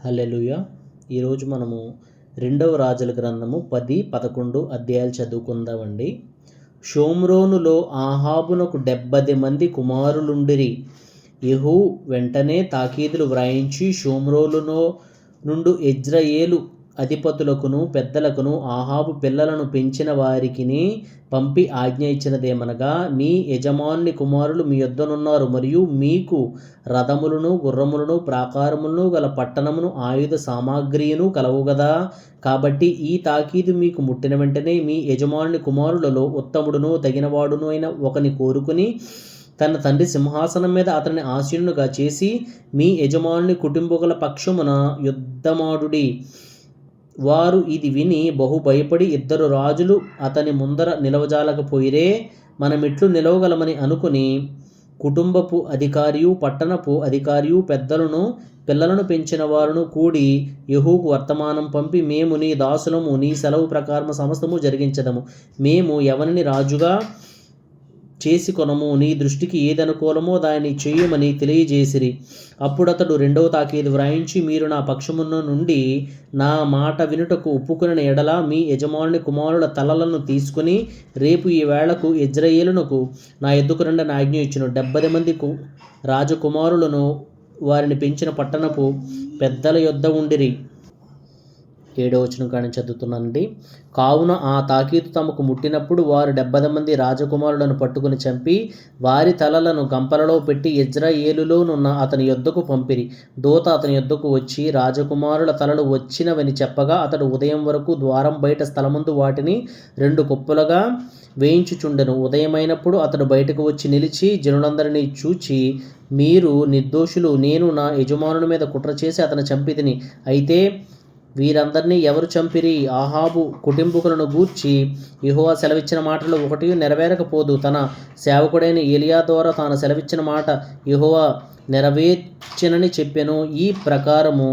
హల్లెలూయా. ఈరోజు మనము రెండవ రాజుల గ్రంథము 10-11 అధ్యాయాలు చదువుకుందామండి. షోమ్రోనులో ఆహాబునకు 70 మంది కుమారులుండిరి. యెహూ వెంటనే తాకీదులు వ్రాయించి షోమ్రోనులో నుండు యెజ్రెయేలు అధిపతులకును పెద్దలకును ఆహాబు పిల్లలను పెంచిన వారికిని పంపి ఆజ్ఞ ఇచ్చినదేమనగా, మీ యజమానుని కుమారులు మీ యొద్దనున్నారు మరియు మీకు రథములను గుర్రములను ప్రాకారములను గల పట్టణమును ఆయుధ సామాగ్రియును కలవు గదా. కాబట్టి ఈ తాకీదు మీకు ముట్టిన వెంటనే మీ యజమానుని కుమారులలో ఉత్తముడును తగినవాడును అయిన ఒకని కోరుకుని తన తండ్రి సింహాసనం మీద అతని ఆసీనునిగా చేసి మీ యజమానుని కుటుంబకుల పక్షమున యుద్ధమాడుడి. వారు ఇది విని బహు భయపడి, ఇద్దరు రాజులు అతని ముందర నిలవజాలకపోయిరే, మనమిట్లు నిలవగలమని అనుకుని కుటుంబపు అధికారియు పట్టణపు అధికారియు పెద్దలను పిల్లలను పెంచిన వారును కూడి యెహూకు వర్తమానం పంపి, మేము నీ దాసులము, నీ సెలవు ప్రకారము సమస్తము జరిగించదము. మేము ఎవరిని రాజుగా చేసుకొనము, నీ దృష్టికి ఏది అనుకూలమో దానిని చేయమని తెలియజేసిరి. అప్పుడతడు రెండవ తాకీదు వ్రాయించి, మీరు నా పక్షమున నుండి నా మాట వినుటకు ఒప్పుకొనిన ఎడల మీ యజమానుని కుమారుల తలలను తీసుకుని రేపు ఈ వేళకు యెజ్రెయేలునకు నా యొద్దకు రండని ఆజ్ఞ ఇచ్చును. 70 మంది రాజకుమారులను వారిని పెంచిన పట్టణపు పెద్దల యొద్ద ఉండిరి. 7వ వచనం కాని చదువుతున్నానండి. కావున ఆ తాకీదు తమకు ముట్టినప్పుడు వారు 70 మంది రాజకుమారులను పట్టుకుని చంపి వారి తలలను గంపలలో పెట్టి యెజ్రెయేలులోనున్న అతని యొద్దకు పంపిరి. దూత అతని యొద్దకు వచ్చి రాజకుమారుల తలలు వచ్చినవని చెప్పగా అతడు ఉదయం వరకు ద్వారం బయట స్థలమందు వాటిని 2 కుప్పలుగా వేయించుచుండెను. ఉదయమైనప్పుడు అతడు బయటకు వచ్చి నిలిచి జనులందరినీ చూచి, మీరు నిర్దోషులు, నేను నా యజమానుని మీద కుట్ర చేసి అతని చంపితిని. అయితే వీరందరినీ ఎవరు చంపిరి? ఆహాబు కుటుంబకులను గూర్చి యెహోవా సెలవిచ్చిన మాటలు ఒకటి నెరవేరకపోదు. తన సేవకుడైన ఎలియా ద్వారా తాను సెలవిచ్చిన మాట యెహోవా నెరవేర్చెనని చెప్పెను. ఈ ప్రకారము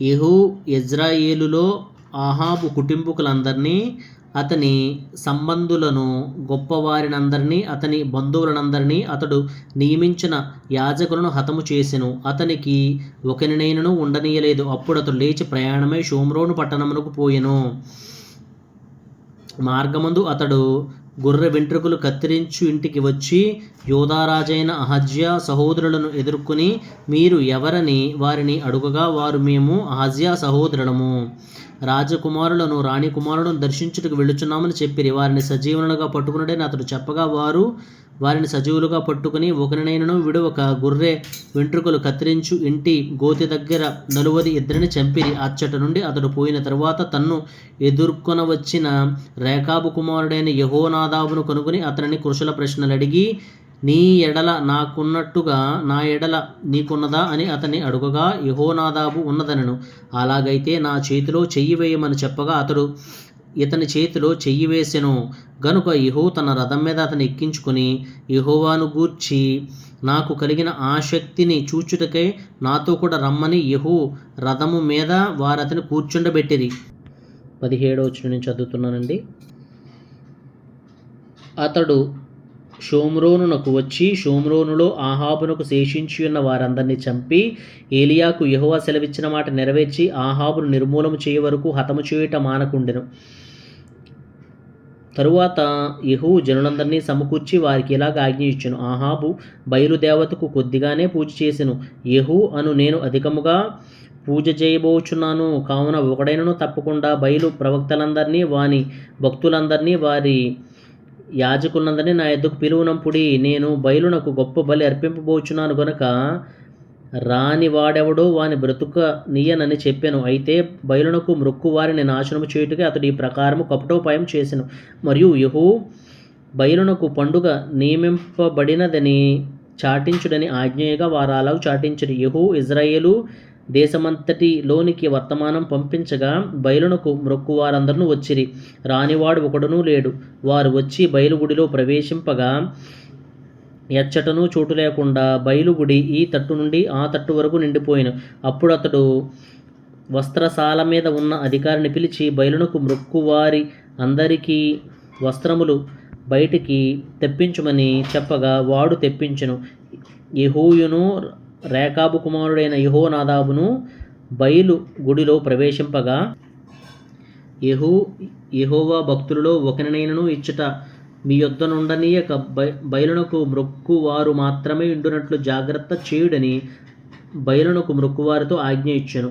యెహూ యెజ్రెయేలులో ఆహాబు కుటుంబకులందరినీ, అతని సంబంధులను, గొప్పవారినందరినీ, అతని బంధువులనందరినీ, అతడు నియమించిన యాజకులను హతము చేసెను. అతనికి ఒకనినైనను ఉండనీయలేదు. అప్పుడు అతడు లేచి ప్రయాణమై షోమ్రోను పట్టణమునకు పోయెను. మార్గమందు అతడు గొర్రె వెంట్రుకలు కత్తిరించు ఇంటికి వచ్చి యూదారాజైన అహజ్యా సహోదరులను ఎదుర్కొని, మీరు ఎవరని వారిని అడుగగా, వారు మేము అహజ్యా సహోదరులము, రాజకుమారులను రాణి కుమారులను దర్శించుటకు వెళ్ళుచున్నామని చెప్పిరి. వారిని సజీవులుగా పట్టుకున్నడని అతడు చెప్పగా, వారు వారిని సజీవులుగా పట్టుకుని ఒకరినైనను విడువక గొర్రె వెంట్రుకలు కత్తిరించు ఇంటి గోతి దగ్గర 42 చంపిరి. అచ్చట నుండి అతడు పోయిన తరువాత తన్ను ఎదుర్కొనవచ్చిన రేకాబు కుమారుడైన యెహోనాదాబును కనుగొని అతనిని కుశల ప్రశ్నలు అడిగి, నీ ఎడల నాకున్నట్టుగా నా ఎడల నీకున్నదా అని అతన్ని అడుగగా, యెహోనాదాబు ఉన్నదనెను. అలాగైతే నా చేతిలో చెయ్యి వేయమని చెప్పగా అతడు ఇతని చేతిలో చెయ్యి వేసెను. గనుక యెహూ తన రథం మీద అతన్ని ఎక్కించుకుని, యెహోవాను గూర్చి నాకు కలిగిన ఆసక్తిని చూచుటకై నాతో కూడా రమ్మని యెహూ రథము మీద వారతని కూర్చుండబెట్టిరి. 17వ వచనం నుంచి చదువుతున్నానండి. అతడు షోమ్రోనునకు వచ్చి షోమ్రోనులో ఆహాబునకు శేషించి ఉన్న వారందరినీ చంపి ఏలియాకు యెహోవా సెలవిచ్చిన మాట నెరవేర్చి ఆహాబును నిర్మూలము చేయ వరకు హతము చేయుట మానకుండెను. తరువాత యెహూ జనులందరినీ సమకూర్చి వారికి ఇలాగ ఆజ్ఞ ఇచ్చెను. ఆహాబు బయలుదేవతకు కొద్దిగానే పూజ చేసెను. యెహూ అను నేను అధికముగా పూజ చేయబోచున్నాను. కావున ఒకడైనను తప్పకుండా బయలు ప్రవక్తలందరినీ, వాని భక్తులందరినీ, వారి యాజకులందరినీ నా యొద్దకు పిలువనంపుడి. నేను బయలునకు గొప్ప బలి అర్పింపబోచున్నాను గనుక రాని వాడెవడో వాని బ్రతుకనీయనని చెప్పెను. అయితే బయలునకు మ్రొక్కు వారిని నాశనము చేయుటకే అతడు ఈ ప్రకారము కపటోపాయం చేసెను. మరియు యెహూ బయలునకు పండుగ నియమింపబడినదని చాటించుడని ఆజ్ఞేయగా వారు అలాగూ చాటించిరి. యెహూ ఇజ్రాయేలు దేశమంతటిలోనికి వర్తమానం పంపించగా బయలునకు మ్రొక్కు వారందరూ వచ్చిరి. రానివాడు ఒకడునూ లేడు. వారు వచ్చి బయలుగుడిలో ప్రవేశింపగా ఎచ్చటను చోటు లేకుండా బయలుగుడి ఈ తట్టు నుండి ఆ తట్టు వరకు నిండిపోయిన. అప్పుడు అతడు వస్త్రశాల మీద ఉన్న అధికారిని పిలిచి బయలునకు మ్రొక్కువారి అందరికీ వస్త్రములు బయటికి తెప్పించుమని చెప్పగా వాడు తెప్పించెను. యెహూయును రేకాబు కుమారుడైన యెహోనాదాబును బయలు గుడిలో ప్రవేశింపగా, యెహోవా భక్తులలో ఒకనినైనను ఇచ్చట మీ యొద్ద నుండనీయక బయలునకు మ్రొక్కువారు మాత్రమే ఉండునట్లు జాగ్రత్త చేయుడని బయలునకు మ్రొక్కువారితో ఆజ్ఞ ఇచ్చెను.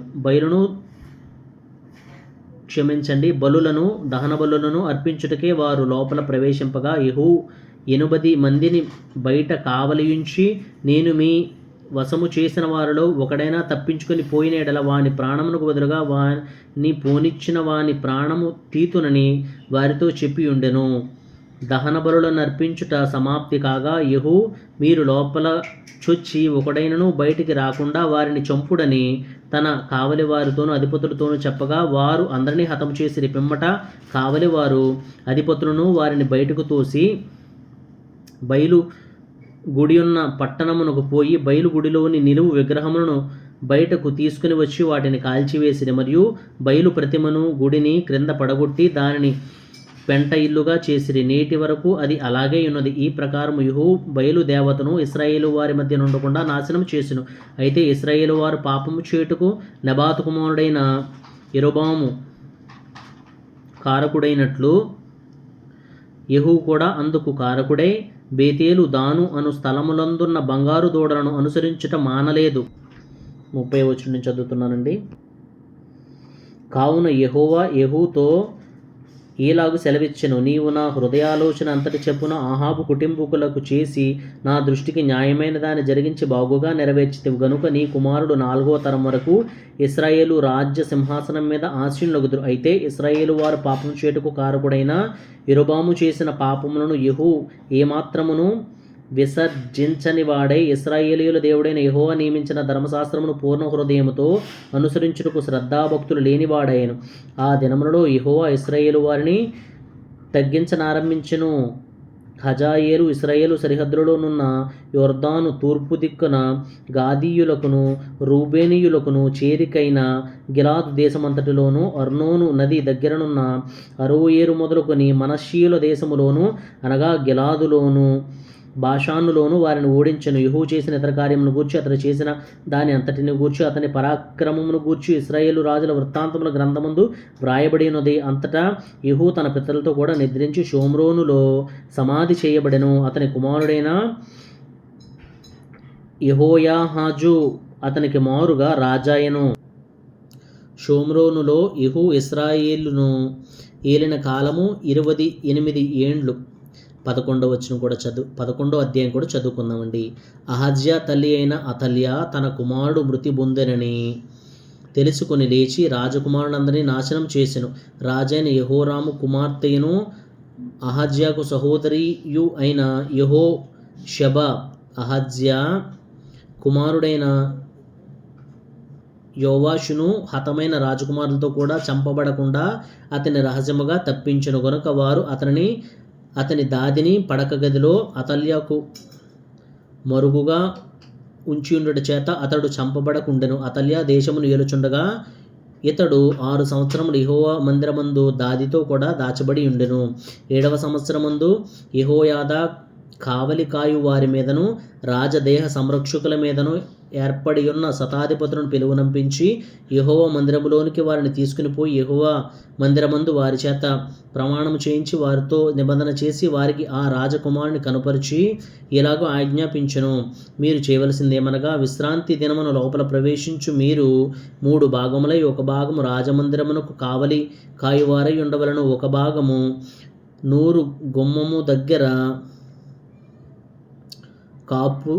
బలులను దహన బలులను అర్పించుటకే వారు లోపల ప్రవేశింపగా, 8 మందిని బయట కావలియుంచి, నేను మీ వశము చేసిన వారిలో ఒకడైనా తప్పించుకొని పోయిన ఎడల వాని ప్రాణమునకు బదులుగా వాని పోనిచ్చిన వాని ప్రాణము తీతునని వారితో చెప్పి ఉండెను. దహన బలులను అర్పించుట సమాప్తి కాగా, మీరు లోపల చొచ్చి ఒకడైనను బయటికి రాకుండా వారిని చంపుడని తన కావలి వారితోనూ అధిపతులతోనూ చెప్పగా, వారు అందరినీ హతము చేసిరి. పిమ్మట కావలి వారు అధిపతులను వారిని బయటకు తోసి బయలు గుడి ఉన్న పట్టణమునకు పోయి బయలు గుడిలోని నిలువు విగ్రహములను బయటకు తీసుకుని వచ్చి వాటిని కాల్చివేసిరి. మరియు బయలు ప్రతిమను గుడిని క్రింద పడగొట్టి దానిని పెంట ఇల్లుగా చేసిరి. నేటి వరకు అది అలాగే ఉన్నది. ఈ ప్రకారం బయలు దేవతను ఇశ్రాయేలు వారి మధ్య ఉండకుండా నాశనం చేసెను. అయితే ఇశ్రాయేలు వారు పాపము చేయుటకు నెబాతు కుమారుడైన యెరోబాము కారకుడైనట్లు యెహూ కూడా అందుకు కారకుడై బేతేలు, దాను అను స్థలములందున్న బంగారు దూడలను అనుసరించుట మానలేదు. 30వ వచనం నుంచి చదువుతున్నానండి. కావున యెహోవా యెహూతో ఈలాగు సెలవిచ్చెను, నీవు నా హృదయాలోచన అంతటి చెప్పున ఆహాబు కుటుంబకులకు చేసి నా దృష్టికి న్యాయమైన దాన్ని జరిగించి బాగుగా నెరవేర్చితివి గనుక నీ కుమారుడు 4వ తరం వరకు ఇశ్రాయేలు రాజ్య సింహాసనం మీద ఆసీనులగుదురు. అయితే ఇశ్రాయేలు వారు పాపం చేటుకు కారకుడైన యెరోబాము చేసిన పాపములను యెహూ ఏమాత్రమును విసర్జించని వాడై ఇశ్రాయేలీయుల దేవుడైన యెహోవా నియమించిన ధర్మశాస్త్రమును పూర్ణ హృదయముతో అనుసరించుటకు శ్రద్ధాభక్తులు లేనివాడాయను. ఆ దినములలో యెహోవా ఇశ్రాయేలు వారిని తగ్గించనారంభించెను. హజాయేలు ఇశ్రాయేలు సరిహద్దులలోనున్న యొర్దాను తూర్పు దిక్కున గాదీయులకును రూబేనీయులకును చేరికైన గిలాదు దేశమంతటిలోను అర్నోను నది దగ్గరనున్న అరోయేరు మొదలుకొని మనష్షీయుల దేశములోను అనగా గిలాదులోను బాషానులోను వారిని ఓడించెను. యెహూ చేసిన ఇతర కార్యమును గూర్చి, అతడు చేసిన దాని అంతటిని గూర్చి, అతని పరాక్రమమును గూర్చి ఇశ్రాయేలు రాజుల వృత్తాంతముల గ్రంథమందు వ్రాయబడి ఉన్నది. అంతటా యెహూ తన పితరులతో కూడా నిద్రించి షోమ్రోనులో సమాధి చేయబడెను. అతని కుమారుడైన యెహోయాహాజు అతనికి మారుగా రాజాయను. షోమ్రోనులో యెహూ ఇశ్రాయేలును ఏలిన కాలము 28 ఏండ్లు. 11వ అధ్యాయం కూడా చదువుకుందామండి. అహజ్యా తల్లి అయిన అతల్య తన కుమారుడు మృతి పొందెనని తెలుసుకుని లేచి రాజకుమారులందరినీ నాశనం చేసెను. రాజైన యెహోరాము కుమార్తెను అహజ్యాకు సహోదరియు అయిన యెహోషబ అహజ్యా కుమారుడైన యోవాషును హతమైన రాజకుమారులతో కూడా చంపబడకుండా అతని రహస్యముగా తప్పించెను గనుక వారు అతని దాదిని పడక గదిలో అతల్యకు మరుగుగా ఉంచియుండుట చేత అతడు చంపబడకుండెను. అతల్య దేశమును ఏలుచుండగా ఇతడు 6 సంవత్సరములు యెహోవా మందిరమందు దాదితో కూడా దాచబడి ఉండెను. 7వ సంవత్సరమందు యెహోయాదా కావలి కాయు వారి మీదను రాజదేహ సంరక్షకుల మీదను ఏర్పడి ఉన్న శతాధిపతులను పిలువనంపించి యెహోవా మందిరములోనికి వారిని తీసుకుని పోయి యెహోవా మందిరమందు వారి చేత ప్రమాణము చేయించి వారితో నిబంధన చేసి వారికి ఆ రాజకుమారుని కనుపరిచి ఇలాగో ఆజ్ఞాపించెను, మీరు చేయవలసిందేమనగా విశ్రాంతి దినమున లోపల ప్రవేశించు మీరు 3 భాగములై ఒక భాగము రాజమందిరమునకు కావలి కాయువారై ఉండవలను, ఒక భాగము నూరు గుమ్మము దగ్గర కాపు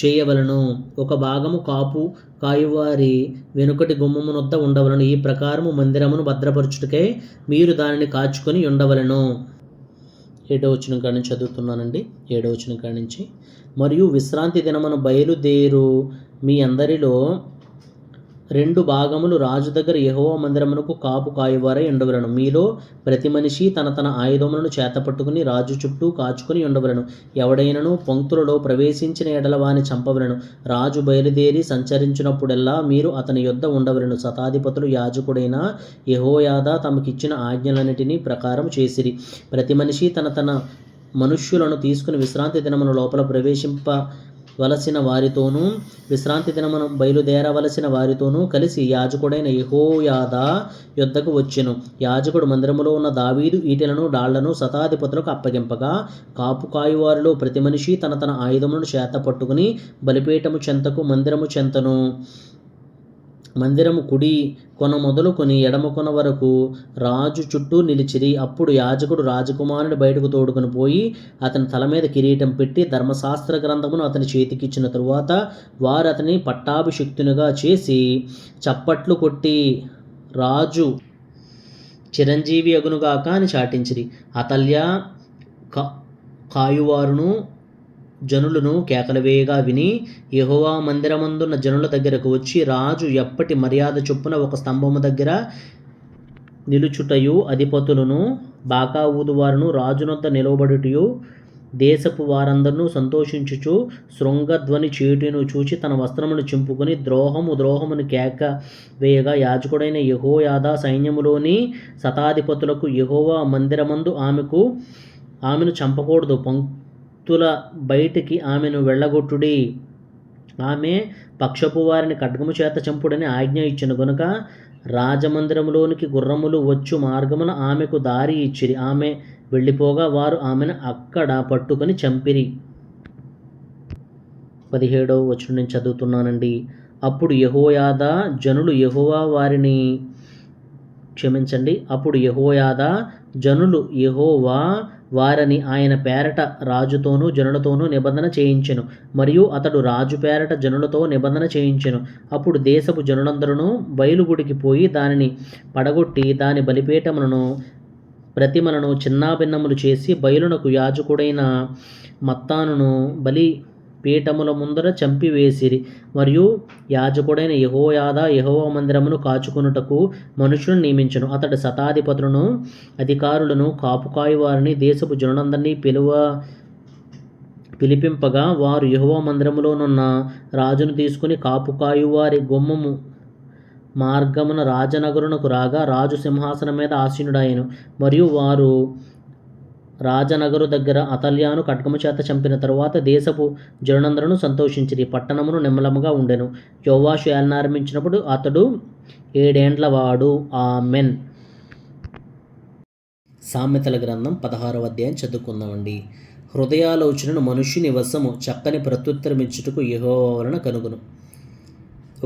చేయవలను, ఒక భాగము కాపు కాయువారి వెనుకటి గుమ్మమునొద్ద ఉండవలను. ఈ ప్రకారము మందిరమును భద్రపరచుటకై మీరు దానిని కాచుకొని ఉండవలను. 7వ వచనం కాడి నుంచి చదువుతున్నానండి. 7వ వచనం కాడి నుంచి, మరియు విశ్రాంతి దినమున బయలుదేరు మీ అందరిలో 2 భాగములు రాజు దగ్గర యెహోవా మందిరమునకు కాపు కాయువారై ఉండవలను. మీలో ప్రతి మనిషి తన ఆయుధములను చేతపట్టుకుని రాజు చుట్టూ కాచుకొని ఉండవలను. ఎవడైనను పంక్తులలో ప్రవేశించిన ఎడల వాని చంపవలను. రాజు బయలుదేరి సంచరించినప్పుడెల్లా మీరు అతని యొద్ద ఉండవలను. శతాధిపతులు యాజకుడైన యెహోయాదా తమకిచ్చిన ఆజ్ఞలన్నిటినీ ప్రకారం చేసిరి. ప్రతి మనిషి తన మనుష్యులను తీసుకుని విశ్రాంతి దినమున లోపల వలసిన వారితోనూ విశ్రాంతి దినమున బయలుదేరవలసిన వారితోనూ కలిసి యాజకుడైన యెహోయాదా యొద్దకు వచ్చెను. యాజకుడు మందిరములో ఉన్న దావీదు ఈటెలను డాళ్లను శతాధిపతులకు అప్పగింపగా కాపు కాయువారిలో ప్రతి మనిషి తన తన ఆయుధములను చేత పట్టుకుని బలిపీఠము చెంతకు మందిరము కుడి కొన మొదలుకొని ఎడమ కొన వరకు రాజు చుట్టూ నిలిచిరి. అప్పుడు యాజకుడు రాజకుమారుని బయటకు తోడుకొని పోయి అతని తల మీద కిరీటం పెట్టి ధర్మశాస్త్ర గ్రంథమును అతని చేతికిచ్చిన తరువాత వారు అతని పట్టాభిషిక్తునిగా చేసి చప్పట్లు కొట్టి రాజు చిరంజీవి అగునుగాక అని చాటించిరి. అతల్య కాయువారును జనులను కేకలు వేయగా విని యెహోవా మందిరమందున్న జనుల దగ్గరకు వచ్చి రాజు ఎప్పటి మర్యాద చొప్పున ఒక స్తంభము దగ్గర నిలుచుటయు అధిపతులను బాకా ఊదువారును రాజునొద్ద నిలవబడుటయు దేశపు వారందరూ సంతోషించుచు శృంగధ్వని చేటును చూచి తన వస్త్రమును చింపుకొని ద్రోహముని కేక వేయగా యాజకుడైన యెహోయాదా సైన్యములోని శతాధిపతులకు యెహోవా మందిరమందు ఆమెను చంపకూడదు, పంక్తుల బయటికి ఆమెను వెళ్ళగొట్టుడి, ఆమె పక్షపు వారిని ఖడ్గము చేత చంపుడని ఆజ్ఞ ఇచ్చెను గనుక రాజమందిరములోనికి గుర్రములు వచ్చు మార్గమున ఆమెకు దారి ఇచ్చిరి. ఆమె వెళ్ళిపోగా వారు ఆమెను అక్కడ పట్టుకొని చంపిరి. 17వ వచనం నుంచి చదువుతున్నానండి. అప్పుడు యెహోయాదా జనులు యెహోవా వారిని ఆయన పేరట రాజుతోనూ జనులతోనూ నిబంధన చేయించెను, మరియు అతడు రాజు పేరట జనులతో నిబంధన చేయించెను. అప్పుడు దేశపు జనులందరూ బయలుగుడికి పోయి దానిని పడగొట్టి దాని బలిపీఠములను ప్రతిమలను చిన్నాభిన్నములు చేసి బయలునకు యాజకుడైన మత్తానును బలిపీఠముల ముందర చంపివేసిరి. మరియు యాజకుడైన యెహోయాదా యెహోవా మందిరమును కాచుకొనుటకు మనుషులను నియమించెను. అతడు శతాధిపతులను అధికారులను కాపు కాయువారిని దేశపు జనులందరినీ పిలిపింపగా వారు యెహోవా మందిరములోనున్న రాజును తీసుకుని కాపు కాయువారి గుమ్మము మార్గమున రాజనగరునకు రాగా రాజు సింహాసనం మీద ఆసీనుడాయెను. మరియు వారు రాజనగరు దగ్గర అతల్యాను ఖడ్గము చేత చంపిన తరువాత దేశపు జనులందరూ సంతోషించిరి. పట్టణమును నిమ్మలముగా ఉండెను. యోవాషు ఏలనారంభించినప్పుడు అతడు 7 ఏండ్లవాడు. ఆమెన్. సామెతల గ్రంథం 16వ అధ్యాయం చదువుకుందామండి. హృదయాలోచనను మనుష్యుని వశము, చక్కని ప్రత్యుత్తరమిచ్చుటకు యెహోవా వలన కనుగొను.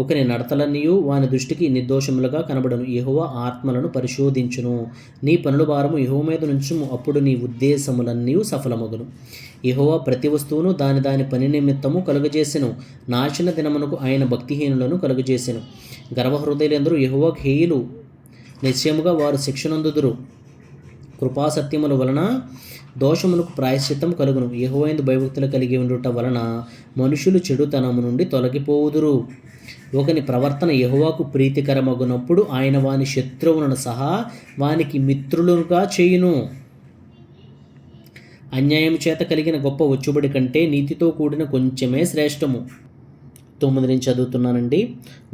ఒకని నడతలన్నీయు వాని దృష్టికి నిర్దోషములుగా కనబడును. యెహోవా ఆత్మలను పరిశోధించును. నీ పనుల భారము యెహోవా మీద నుంచుము, అప్పుడు నీ ఉద్దేశములన్నీయు సఫలమగును. యెహోవా ప్రతి వస్తువును దాని పని నిమిత్తము కలుగజేసెను. నాశన దినమునకు ఆయన భక్తిహీనులను కలుగజేసెను. గర్వహృదయులందరూ యెహోవాకు హేయులు, నిశ్చయముగా వారు శిక్షనందుదురు. కృపాసత్యముల వలన దోషములకు ప్రాయశ్చిత్తం కలుగును. యెహోవాయందు భయభక్తులు కలిగి ఉండుట వలన మనుషులు చెడుతనము నుండి తొలగిపోవుదురు. ఒకని ప్రవర్తన యెహోవాకు ప్రీతికరమగునప్పుడు ఆయన వాని శత్రువులను సహా వానికి మిత్రులుగా చేయును. అన్యాయం చేత కలిగిన గొప్ప వచ్చుబడి కంటే నీతితో కూడిన కొంచెమే శ్రేష్టము. 9 నుంచి చదువుతున్నానండి.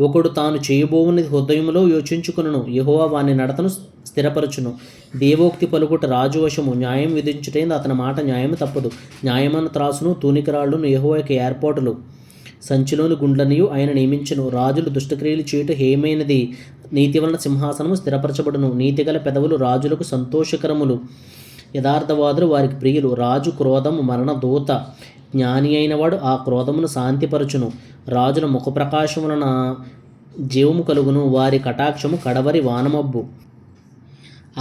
ఒకడు తాను చేయబోవున్నది హృదయములో యోచించుకొనును, యెహోవా వాని నడతను స్థిరపరచును. దేవోక్తి పలుకుట రాజు వశము, న్యాయం విధించుటైంది అతని మాట న్యాయము తప్పదు. న్యాయమన్న త్రాసును తూనికరాళ్లను యెహోవాకి ఏర్పాటులు, సంచిలోని గుండ్లనియు ఆయన నియమించును. రాజులు దుష్టక్రియలు చేయుట హేయమైనది, నీతి వలన సింహాసనము స్థిరపరచబడును. నీతిగల పెదవులు రాజులకు సంతోషకరములు, యథార్థవాదులు వారికి ప్రియులు. రాజు క్రోధము మరణదూత, జ్ఞాని అయినవాడు ఆ క్రోధమును శాంతిపరచును. రాజుల ముఖప్రకాశం వలన జీవము కలుగును, వారి కటాక్షము కడవరి వానమబ్బు.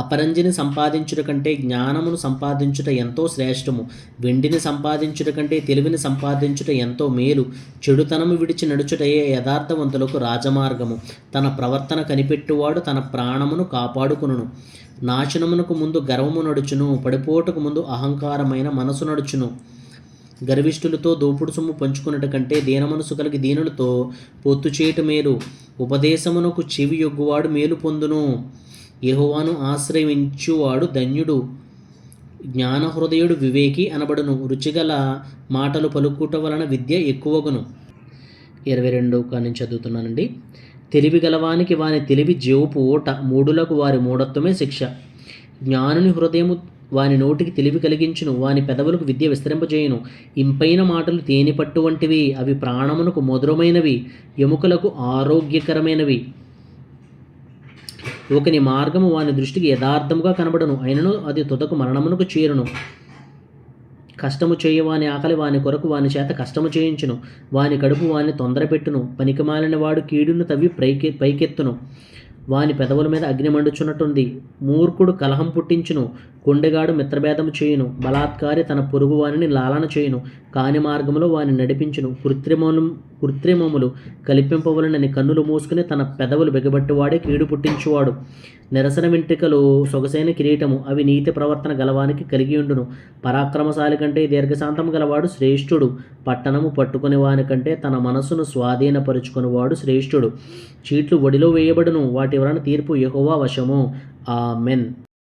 అపరంజిని సంపాదించుట కంటే జ్ఞానమును సంపాదించుట ఎంతో శ్రేష్టము. వెండిని సంపాదించుట కంటే తెలివిని సంపాదించుట ఎంతో మేలు. చెడుతనము విడిచి నడుచుటయే యథార్థవంతులకు రాజమార్గము. తన ప్రవర్తన కనిపెట్టువాడు తన ప్రాణమును కాపాడుకును. నాశనమునకు ముందు గర్వము నడుచును, పడిపోటుకు ముందు అహంకారమైన మనసు నడుచును. గర్విష్ఠులతో దోపుడు సొమ్ము పంచుకున్నట కంటే దీనమనసు కలిగి దీనులతో పొత్తు చేయట మేలు. ఉపదేశమునకు చెవి యొగ్గువాడు మేలు పొందును, యెహోవాను ఆశ్రయించువాడు ధన్యుడు. జ్ఞానహృదయుడు వివేకి అనబడును, రుచిగల మాటలు పలుకుట వలన విద్య ఎక్కువగును. 22 నుంచి చదువుతున్నానండి. తెలివి గలవానికి వాని తెలివి జేవుపు ఊట, మూఢులకు వారి మూఢత్వమే శిక్ష. జ్ఞానుని హృదయము వాని నోటికి తెలివి కలిగించును, వాని పెదవులకు విద్య విస్తరింపజేయును. ఇంపైన మాటలు తేనె పట్టు వంటివి, అవి ప్రాణమునకు మధురమైనవి, ఎముకలకు ఆరోగ్యకరమైనవి. ఒకని మార్గము వాని దృష్టికి యథార్థముగా కనబడును, అయినను అది తుదకు మరణమునకు చేరును. కష్టము చేయ వాని ఆకలి వాని కొరకు వాని చేత కష్టము చేయించును, వాని కడుపు వాని తొందరపెట్టును. పనికిమాలిన వాడు కీడును తవ్వి పైకెత్తును, వాని పెదవుల మీద అగ్ని మండుచున్నట్టుంది. మూర్ఖుడు కలహం పుట్టించును, కొండెగాడు మిత్రభేదము చేయును. బలాత్కారి తన పొరుగు వానిని లాలన చేయును, కాని మార్గములో వాని నడిపించును. కృత్రిమములు కల్పింపవలనని కన్నులు మూసుకుని తన పెదవులు బిగబట్టువాడే కీడు పుట్టించువాడు. నిరసన వెంట్రుకలు సొగసైన కిరీటము, అవి నీతి ప్రవర్తన గలవానికి కలిగి ఉండును. పరాక్రమశాలి కంటే దీర్ఘశాంతము గలవాడు శ్రేష్ఠుడు, పట్టణము పట్టుకుని వాని కంటే తన మనస్సును స్వాధీనపరుచుకునివాడు శ్రేష్ఠుడు. చీట్లు ఒడిలో వేయబడును, వాటి వలన తీర్పు యెహోవా వశము. ఆమెన్.